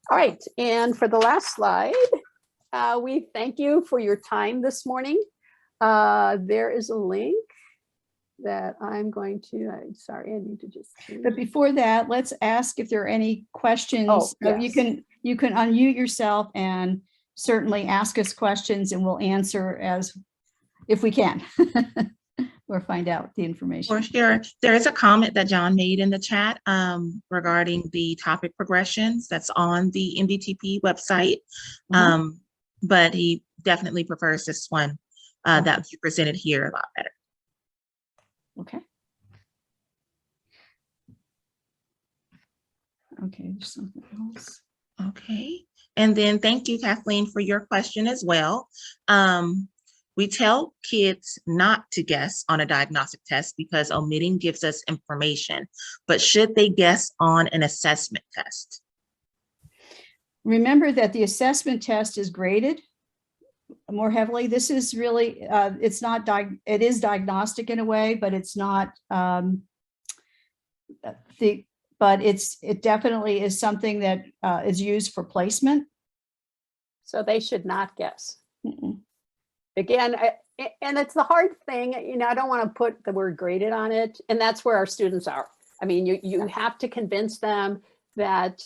All right. And for the last slide, we thank you for your time this morning. There is a link that I'm going to, sorry, I need to just. But before that, let's ask if there are any questions. Oh, So yes. you can unmute yourself and certainly ask us questions and we'll answer if we can. Or find out the information. For sure. There is a comment that John made in the chat regarding the topic progressions that's on the MDTP website, but he definitely prefers this one. that you presented here a lot better. Okay. Okay, there's something else. Okay, and then thank you, Kathleen, for your question as well. We tell kids not to guess on a diagnostic test because omitting gives us information, but should they guess on an assessment test? Remember that the assessment test is graded more heavily. This is really, it's not, it is diagnostic in a way, but it's not, it definitely is something that is used for placement. So they should not guess. Mm-mm. Again, and it's the hard thing, you know, I don't want to put the word graded on it. And that's where our students are. I mean, you have to convince them that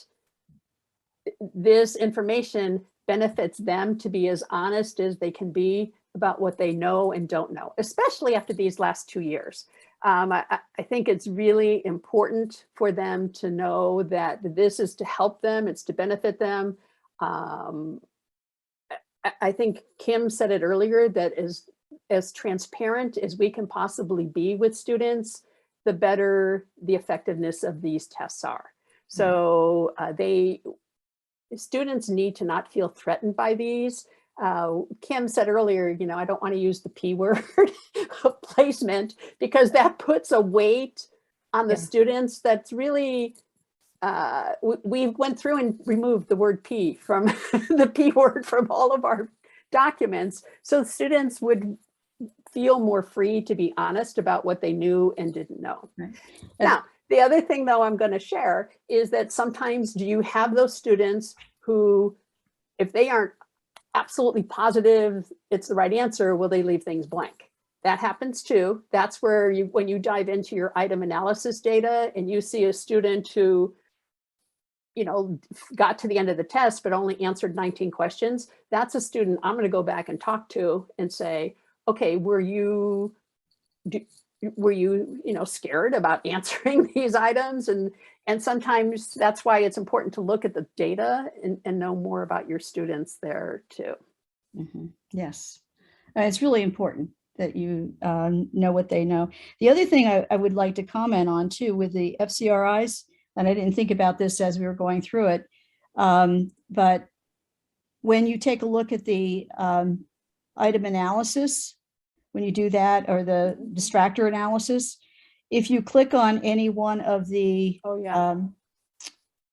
this information benefits them to be as honest as they can be about what they know and don't know, especially after these last 2 years. I think it's really important for them to know that this is to help them, it's to benefit them. I think Kim said it earlier, that as transparent as we can possibly be with students, the better the effectiveness of these tests are. So students need to not feel threatened by these. Kim said earlier, you know, I don't want to use the P word of placement, because that puts a weight on the students that's really, we went through and removed the word P from the P word from all of our documents. So students would feel more free to be honest about what they knew and didn't know. Right. Now, the other thing though I'm going to share is that sometimes do you have those students who, if they aren't absolutely positive it's the right answer, will they leave things blank? That happens too. That's where you, when you dive into your item analysis data and you see a student who, you know, got to the end of the test but only answered 19 questions, that's a student I'm going to go back and talk to and say, okay, were you you know, scared about answering these items? And sometimes that's why it's important to look at the data and know more about your students there too. Mm-hmm. Yes, it's really important that you know what they know. The other thing I would like to comment on too with the FCRIs, and I didn't think about this as we were going through it, but when you take a look at the item analysis, when you do that, or the distractor analysis, if you click on any one of the A,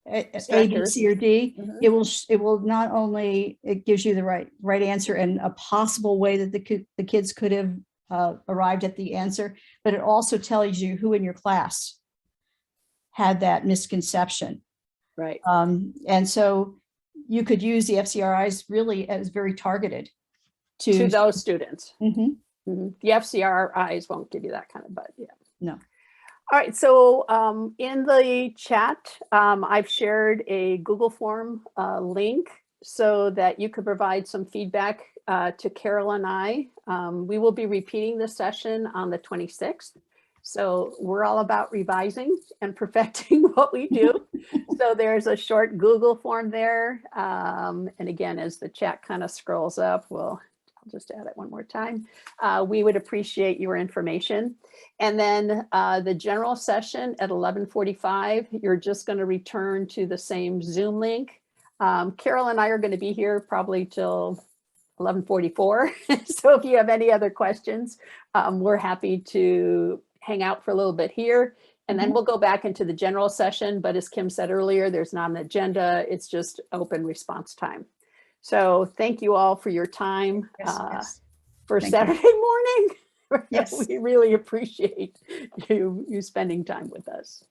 B, C, or D, it will not only, it gives you the right answer and a possible way that the kids could have arrived at the answer, but it also tells you who in your class had that misconception. Right. And so you could use the FCRIs really as very targeted to those students. Mm-hmm. Mm-hmm. The FCRIs won't give you that kind of, but yeah. No. All right, so in the chat, I've shared a Google form link so that you could provide some feedback to Carol and I. We will be repeating this session on the 26th. So we're all about revising and perfecting what we do. So there's a short Google form there. And again, as the chat kind of scrolls up, I'll just add it one more time. We would appreciate your information. And then the general session at 11:45, you're just going to return to the same Zoom link. Carol and I are going to be here probably till 11:44. So if you have any other questions, we're happy to hang out for a little bit here. And then we'll go back into the general session. But as Kim said earlier, there's not an agenda. It's just open response time. So thank you all for your time for Thank Saturday morning. Yes. We really appreciate you spending time with us.